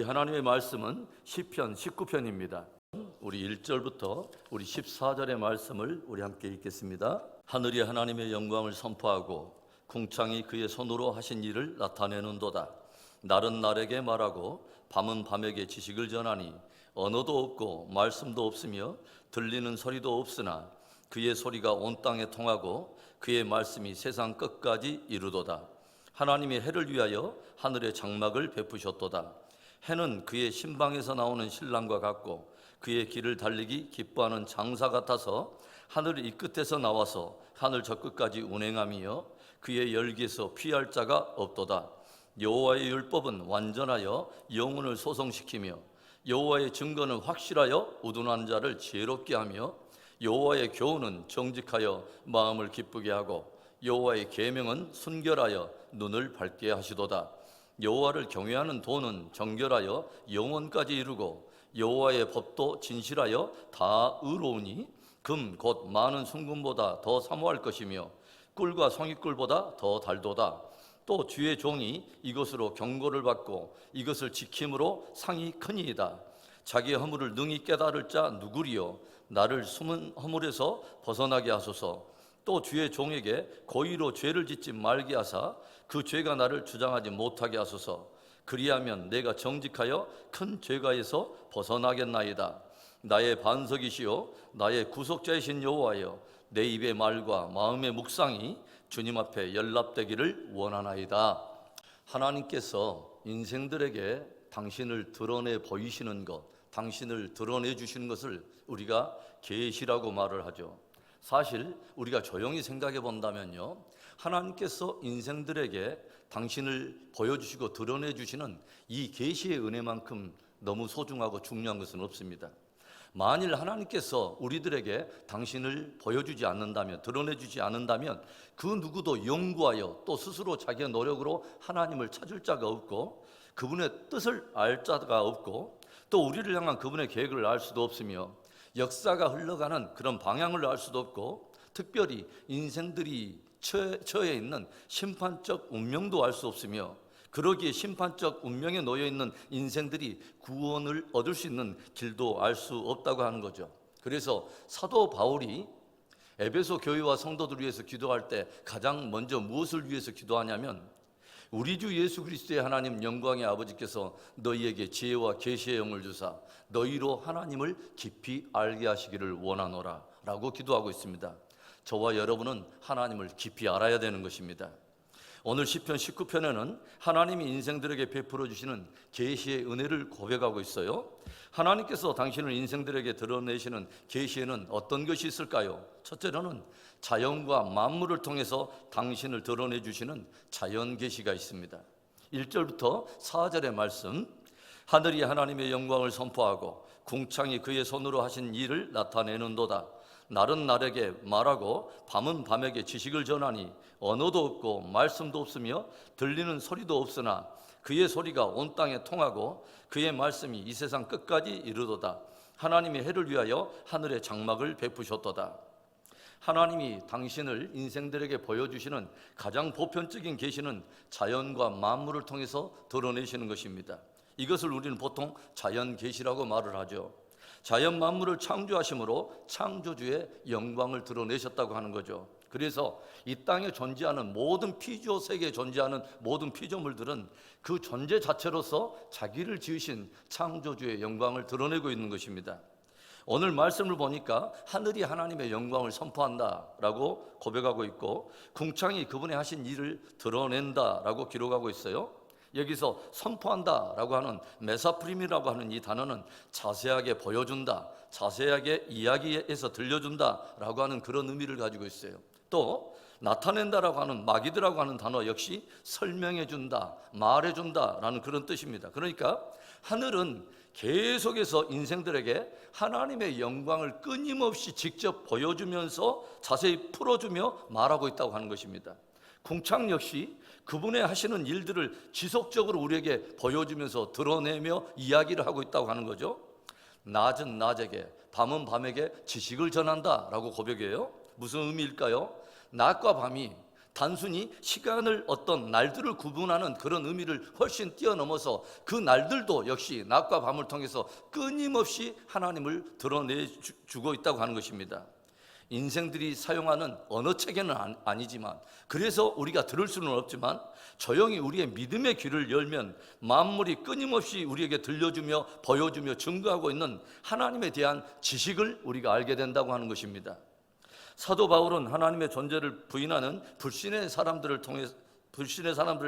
하나님의 말씀은 시편 19편입니다. 우리 1절부터 우리 14절의 말씀을 우리 함께 읽겠습니다. 하늘이 하나님의 영광을 선포하고 궁창이 그의 손으로 하신 일을 나타내는도다. 날은 날에게 말하고 밤은 밤에게 지식을 전하니 언어도 없고 말씀도 없으며 들리는 소리도 없으나 그의 소리가 온 땅에 통하고 그의 말씀이 세상 끝까지 이르도다. 하나님이 해를 위하여 하늘의 장막을 베푸셨도다. 해는 그의 신방에서 나오는 신랑과 같고 그의 길을 달리기 기뻐하는 장사 같아서 하늘 이 끝에서 나와서 하늘 저 끝까지 운행하며 그의 열기에서 피할 자가 없도다. 여호와의 율법은 완전하여 영혼을 소성시키며 여호와의 증거는 확실하여 우둔한 자를 지혜롭게 하며 여호와의 교훈은 정직하여 마음을 기쁘게 하고 여호와의 계명은 순결하여 눈을 밝게 하시도다. 여호와를 경외하는 도는 정결하여 영원까지 이루고 여호와의 법도 진실하여 다 의로우니 금 곧 많은 순금보다 더 사모할 것이며 꿀과 송이꿀보다 더 달도다. 또 주의 종이 이것으로 경고를 받고 이것을 지킴으로 상이 크니이다. 자기의 허물을 능히 깨달을 자 누구리요? 나를 숨은 허물에서 벗어나게 하소서. 또 주의 종에게 고의로 죄를 짓지 말게 하사 그 죄가 나를 주장하지 못하게 하소서. 그리하면 내가 정직하여 큰 죄가에서 벗어나겠나이다. 나의 반석이시요 나의 구속자이신 여호와여, 내 입의 말과 마음의 묵상이 주님 앞에 연락되기를 원하나이다. 하나님께서 인생들에게 당신을 드러내 보이시는 것, 당신을 드러내 주시는 것을 우리가 계시라고 말을 하죠. 사실 우리가 조용히 생각해 본다면요, 하나님께서 인생들에게 당신을 보여주시고 드러내 주시는 이 계시의 은혜만큼 너무 소중하고 중요한 것은 없습니다. 만일 하나님께서 우리들에게 당신을 보여주지 않는다면, 드러내주지 않는다면 그 누구도 연구하여 또 스스로 자기의 노력으로 하나님을 찾을 자가 없고 그분의 뜻을 알 자가 없고 또 우리를 향한 그분의 계획을 알 수도 없으며 역사가 흘러가는 그런 방향을 알 수도 없고 특별히 인생들이 처해 있는 심판적 운명도 알 수 없으며 그러기에 심판적 운명에 놓여있는 인생들이 구원을 얻을 수 있는 길도 알 수 없다고 하는 거죠. 그래서 사도 바울이 에베소 교회와 성도들 위해서 기도할 때 가장 먼저 무엇을 위해서 기도하냐면 우리 주 예수 그리스도의 하나님 영광의 아버지께서 너희에게 지혜와 계시의 영을 주사 너희로 하나님을 깊이 알게 하시기를 원하노라 라고 기도하고 있습니다. 저와 여러분은 하나님을 깊이 알아야 되는 것입니다. 오늘 시편 19편에는 하나님이 인생들에게 베풀어 주시는 계시의 은혜를 고백하고 있어요. 하나님께서 당신을 인생들에게 드러내시는 계시에는 어떤 것이 있을까요? 첫째로는 자연과 만물을 통해서 당신을 드러내 주시는 자연 계시가 있습니다. 1절부터 4절의 말씀, 하늘이 하나님의 영광을 선포하고 궁창이 그의 손으로 하신 일을 나타내는도다. 날은 날에게 말하고 밤은 밤에게 지식을 전하니 언어도 없고 말씀도 없으며 들리는 소리도 없으나 그의 소리가 온 땅에 통하고 그의 말씀이 이 세상 끝까지 이르도다. 하나님이 해를 위하여 하늘의 장막을 베푸셨도다. 하나님이 당신을 인생들에게 보여주시는 가장 보편적인 계시는 자연과 만물을 통해서 드러내시는 것입니다. 이것을 우리는 보통 자연 계시라고 말을 하죠. 자연 만물을 창조하심으로 창조주의 영광을 드러내셨다고 하는 거죠. 그래서 이 땅에 존재하는 모든 피조 세계에 존재하는 모든 피조물들은 그 존재 자체로서 자기를 지으신 창조주의 영광을 드러내고 있는 것입니다. 오늘 말씀을 보니까 하늘이 하나님의 영광을 선포한다라고 고백하고 있고 궁창이 그분의 하신 일을 드러낸다라고 기록하고 있어요. 여기서 선포한다라고 하는 메사프림이라고 하는 이 단어는 자세하게 보여준다, 자세하게 이야기해서 들려준다라고 하는 그런 의미를 가지고 있어요. 또 나타낸다라고 하는 마기드라고 하는 단어 역시 설명해준다, 말해준다라는 그런 뜻입니다. 그러니까 하늘은 계속해서 인생들에게 하나님의 영광을 끊임없이 직접 보여주면서 자세히 풀어주며 말하고 있다고 하는 것입니다. 궁창 역시 그분의 하시는 일들을 지속적으로 우리에게 보여주면서 드러내며 이야기를 하고 있다고 하는 거죠. 낮은 낮에게 밤은 밤에게 지식을 전한다라고 고백해요. 무슨 의미일까요? 낮과 밤이 단순히 시간을 어떤 날들을 구분하는 그런 의미를 훨씬 뛰어넘어서 그 날들도 역시 낮과 밤을 통해서 끊임없이 하나님을 드러내주고 있다고 하는 것입니다. 인생들이 사용하는 언어체계는 아니지만, 그래서 우리가 들을 수는 없지만 조용히 우리의 믿음의 귀를 열면 만물이 끊임없이 우리에게 들려주며 보여주며 증거하고 있는 하나님에 대한 지식을 우리가 알게 된다고 하는 것입니다. 사도 바울은 하나님의 존재를 부인하는 불신의 사람들을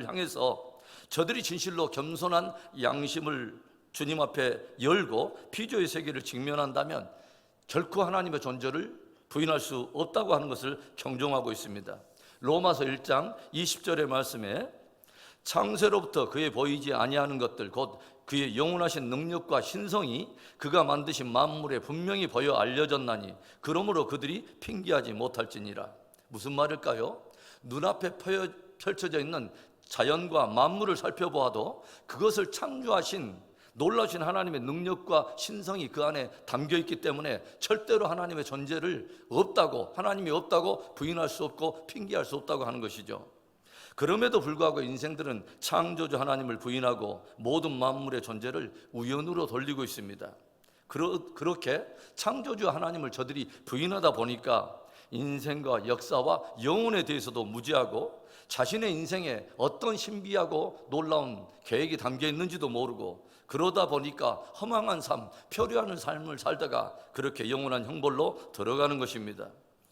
향해서 저들이 진실로 겸손한 양심을 주님 앞에 열고 피조의 세계를 직면한다면 결코 하나님의 존재를 부인할 수 없다고 하는 것을 경종하고 있습니다. 로마서 1장 20절의 말씀에 창세로부터 그의 보이지 아니하는 것들 곧 그의 영원하신 능력과 신성이 그가 만드신 만물에 분명히 보여 알려졌나니 그러므로 그들이 핑계하지 못할지니라. 무슨 말일까요? 눈앞에 펼쳐져 있는 자연과 만물을 살펴보아도 그것을 창조하신 놀라신 하나님의 능력과 신성이 그 안에 담겨 있기 때문에 절대로 하나님의 존재를 하나님이 없다고 부인할 수 없고 핑계할 수 없다고 하는 것이죠. 그럼에도 불구하고 인생들은 창조주 하나님을 부인하고 모든 만물의 존재를 우연으로 돌리고 있습니다. 그렇게 창조주 하나님을 저들이 부인하다 보니까 인생과 역사와 영혼에 대해서도 무지하고 자신의 인생에 어떤 신비하고 놀라운 계획이 담겨 있는지도 모르고, 그러다 보니까 허망한 삶, 표류하는 삶을 살다가 그렇게 영원한 형벌로 들어가는 것입니다.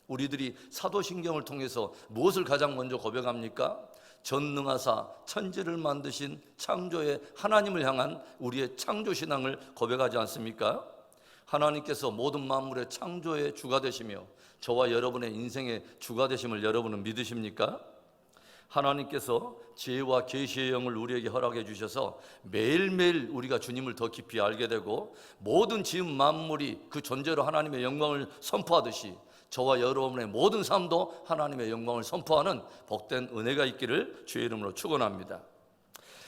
우리들이 사도신경을 통해서 무엇을 가장 먼저 고백합니까? 전능하사 천지를 만드신 창조의 하나님을 향한 우리의 창조신앙을 고백하지 않습니까? 하나님께서 모든 만물의 창조의 주가 되시며 저와 여러분의 인생의 주가 되심을 여러분은 믿으십니까? 하나님께서 지혜와 계시의 영을 우리에게 허락해 주셔서 매일매일 우리가 주님을 더 깊이 알게 되고 모든 지은 만물이 그 존재로 하나님의 영광을 선포하듯이 저와 여러분의 모든 삶도 하나님의 영광을 선포하는 복된 은혜가 있기를 주의 이름으로 축원합니다.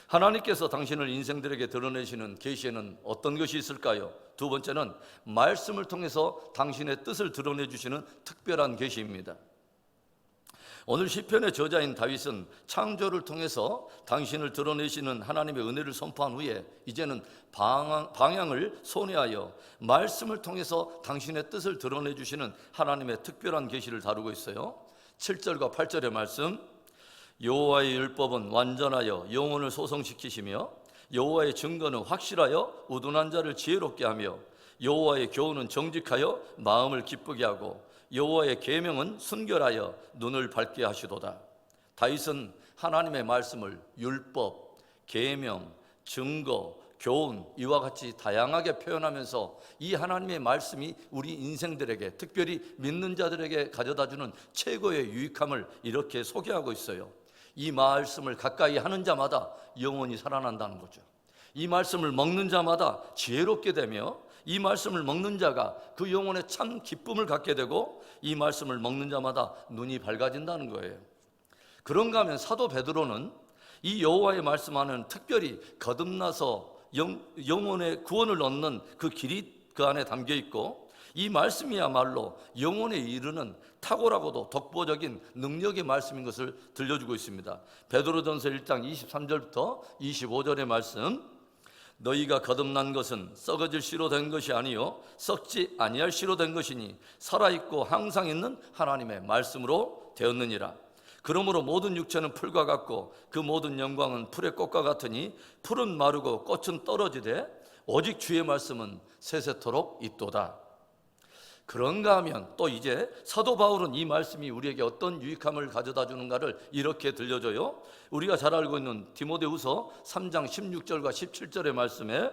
하나님께서 당신을 인생들에게 드러내시는 계시에는 어떤 것이 있을까요? 두 번째는 말씀을 통해서 당신의 뜻을 드러내 주시는 특별한 계시입니다. 오늘 시편의 저자인 다윗은 창조를 통해서 당신을 드러내시는 하나님의 은혜를 선포한 후에 이제는 방향을 손해하여 말씀을 통해서 당신의 뜻을 드러내 주시는 하나님의 특별한 계시를 다루고 있어요. 7절과 8절의 말씀, 여호와의 율법은 완전하여 영혼을 소성시키시며 여호와의 증거는 확실하여 우둔한 자를 지혜롭게 하며 여호와의 교훈은 정직하여 마음을 기쁘게 하고 여호와의 계명은 순결하여 눈을 밝게 하시도다. 다윗은 하나님의 말씀을 율법, 계명, 증거, 교훈 이와 같이 다양하게 표현하면서 이 하나님의 말씀이 우리 인생들에게, 특별히 믿는 자들에게 가져다주는 최고의 유익함을 이렇게 소개하고 있어요. 이 말씀을 가까이 하는 자마다 영원히 살아난다는 거죠. 이 말씀을 먹는 자마다 지혜롭게 되며 이 말씀을 먹는 자가 그 영혼에 참 기쁨을 갖게 되고 이 말씀을 먹는 자마다 눈이 밝아진다는 거예요. 그런가 하면 사도 베드로는 이 여호와의 말씀하는 특별히 거듭나서 영혼의 구원을 얻는 그 길이 그 안에 담겨 있고 이 말씀이야말로 영혼에 이르는 탁월하고도 독보적인 능력의 말씀인 것을 들려주고 있습니다. 베드로전서 1장 23절부터 25절의 말씀, 너희가 거듭난 것은 썩어질 씨로 된 것이 아니요 썩지 아니할 씨로 된 것이니 살아있고 항상 있는 하나님의 말씀으로 되었느니라. 그러므로 모든 육체는 풀과 같고 그 모든 영광은 풀의 꽃과 같으니 풀은 마르고 꽃은 떨어지되 오직 주의 말씀은 세세토록 있도다. 그런가 하면 또 이제 사도 바울은 이 말씀이 우리에게 어떤 유익함을 가져다 주는가를 이렇게 들려줘요. 우리가 잘 알고 있는 디모데후서 3장 16절과 17절의 말씀에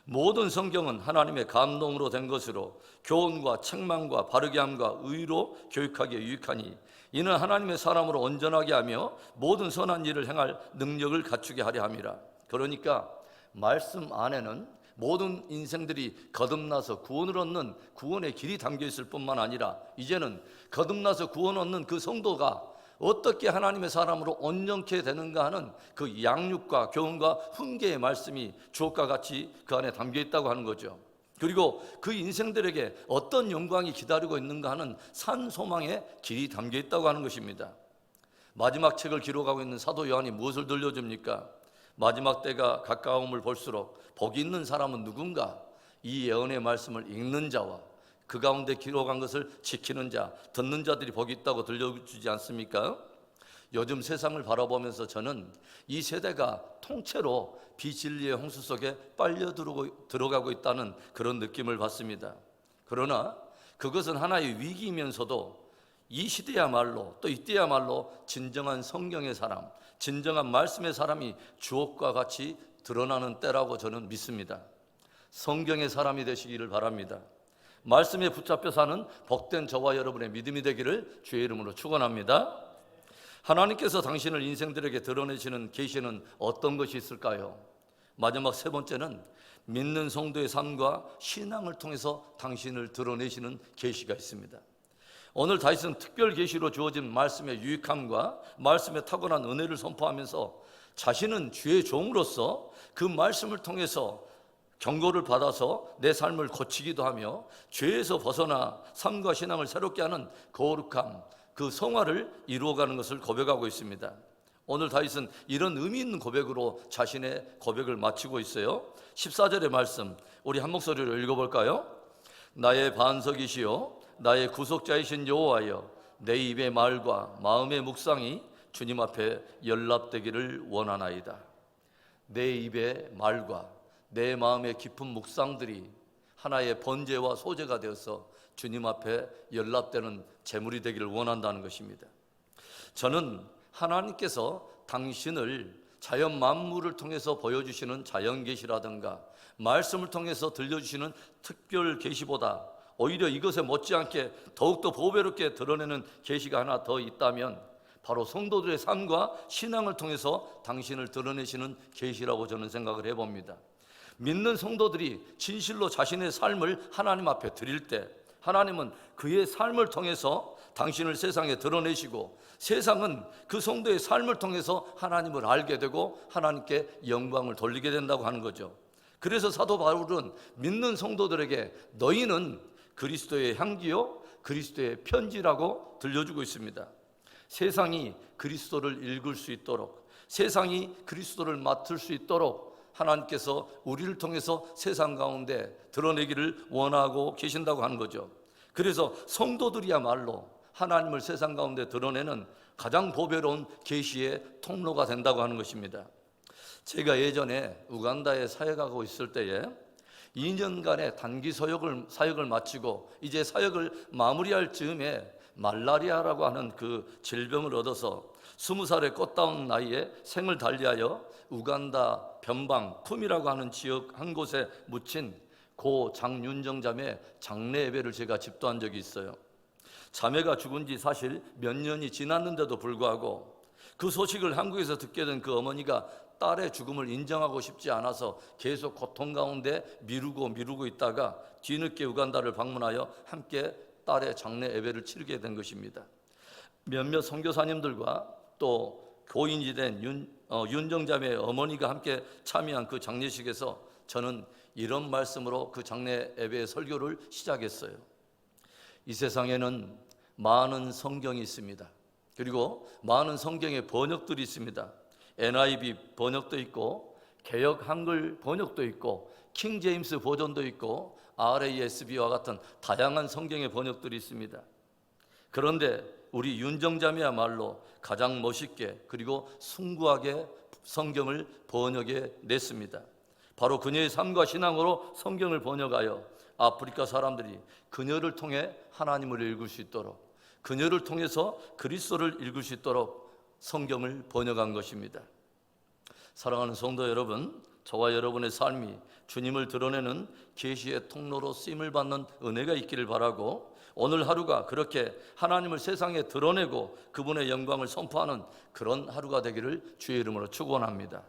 모든 성경은 하나님의 감동으로 된 것으로 교훈과 책망과 바르게 함과 의로 교육하기에 유익하니 이는 하나님의 사람으로 온전하게 하며 모든 선한 일을 행할 능력을 갖추게 하려 함이라. 그러니까 말씀 안에는 모든 인생들이 거듭나서 구원을 얻는 구원의 길이 담겨 있을 뿐만 아니라 이제는 거듭나서 구원 얻는 그 성도가 어떻게 하나님의 사람으로 온전케 되는가 하는 그 양육과 교훈과 훈계의 말씀이 주옥과 같이 그 안에 담겨 있다고 하는 거죠. 그리고 그 인생들에게 어떤 영광이 기다리고 있는가 하는 산 소망의 길이 담겨 있다고 하는 것입니다. 마지막 책을 기록하고 있는 사도 요한이 무엇을 들려줍니까? 마지막 때가 가까움을 볼수록 복이 있는 사람은 누군가? 이 예언의 말씀을 읽는 자와 그 가운데 기록한 것을 지키는 자, 듣는 자들이 복이 있다고 들려주지 않습니까? 요즘 세상을 바라보면서 저는 이 세대가 통째로 비진리의 홍수 속에 빨려 들어가고 있다는 그런 느낌을 받습니다. 그러나 그것은 하나의 위기이면서도 이 시대야말로, 또 이때야말로 진정한 성경의 사람, 진정한 말씀의 사람이 주옥과 같이 드러나는 때라고 저는 믿습니다. 성경의 사람이 되시기를 바랍니다. 말씀에 붙잡혀 사는 복된 저와 여러분의 믿음이 되기를 주의 이름으로 축원합니다. 하나님께서 당신을 인생들에게 드러내시는 계시는 어떤 것이 있을까요? 마지막 세 번째는 믿는 성도의 삶과 신앙을 통해서 당신을 드러내시는 계시가 있습니다. 오늘 다윗은 특별 계시로 주어진 말씀의 유익함과 말씀의 타고난 은혜를 선포하면서 자신은 주의 종으로서 그 말씀을 통해서 경고를 받아서 내 삶을 고치기도 하며 죄에서 벗어나 삶과 신앙을 새롭게 하는 거룩함, 그 성화를 이루어가는 것을 고백하고 있습니다. 오늘 다윗은 이런 의미 있는 고백으로 자신의 고백을 마치고 있어요. 14절의 말씀 우리 한 목소리로 읽어볼까요? 나의 반석이시요 나의 구속자이신 여호와여, 내 입의 말과 마음의 묵상이 주님 앞에 연락되기를 원하나이다. 내 입의 말과 내 마음의 깊은 묵상들이 하나의 번제와 소제가 되어서 주님 앞에 연락되는 제물이 되기를 원한다는 것입니다. 저는 하나님께서 당신을 자연 만물을 통해서 보여주시는 자연 계시라든가 말씀을 통해서 들려주시는 특별 계시보다 오히려 이것에 못지않게 더욱더 보배롭게 드러내는 계시가 하나 더 있다면 바로 성도들의 삶과 신앙을 통해서 당신을 드러내시는 계시라고 저는 생각을 해봅니다. 믿는 성도들이 진실로 자신의 삶을 하나님 앞에 드릴 때 하나님은 그의 삶을 통해서 당신을 세상에 드러내시고 세상은 그 성도의 삶을 통해서 하나님을 알게 되고 하나님께 영광을 돌리게 된다고 하는 거죠. 그래서 사도 바울은 믿는 성도들에게 너희는 그리스도의 향기요 그리스도의 편지라고 들려주고 있습니다. 세상이 그리스도를 읽을 수 있도록, 세상이 그리스도를 맡을 수 있도록 하나님께서 우리를 통해서 세상 가운데 드러내기를 원하고 계신다고 하는 거죠. 그래서 성도들이야말로 하나님을 세상 가운데 드러내는 가장 보배로운 계시의 통로가 된다고 하는 것입니다. 제가 예전에 우간다에 사역하고 있을 때에 2년간의 단기 사역을 마치고 이제 사역을 마무리할 즈음에 말라리아라고 하는 그 질병을 얻어서 20살의 꽃다운 나이에 생을 달리하여 우간다 변방 쿰이라고 하는 지역 한 곳에 묻힌 고 장윤정 자매 장례 예배를 제가 집도한 적이 있어요. 자매가 죽은 지 사실 몇 년이 지났는데도 불구하고 그 소식을 한국에서 듣게 된 그 어머니가 딸의 죽음을 인정하고 싶지 않아서 계속 고통 가운데 미루고 있다가 뒤늦게 우간다를 방문하여 함께 딸의 장례 예배를 치르게 된 것입니다. 몇몇 선교사님들과 또 고인이 된 윤정자매의 어머니가 함께 참여한 그 장례식에서 저는 이런 말씀으로 그 장례 예배의 설교를 시작했어요. 이 세상에는 많은 성경이 있습니다. 그리고 많은 성경의 번역들이 있습니다. NIV 번역도 있고 개역 한글 번역도 있고 킹 제임스 버전도 있고 RASB와 같은 다양한 성경의 번역들이 있습니다. 그런데 우리 윤정자매야말로 가장 멋있게 그리고 숭고하게 성경을 번역해 냈습니다. 바로 그녀의 삶과 신앙으로 성경을 번역하여 아프리카 사람들이 그녀를 통해 하나님을 읽을 수 있도록, 그녀를 통해서 그리스도를 읽을 수 있도록 성경을 번역한 것입니다. 사랑하는 성도 여러분, 저와 여러분의 삶이 주님을 드러내는 계시의 통로로 쓰임을 받는 은혜가 있기를 바라고, 오늘 하루가 그렇게 하나님을 세상에 드러내고 그분의 영광을 선포하는 그런 하루가 되기를 주의 이름으로 축원합니다.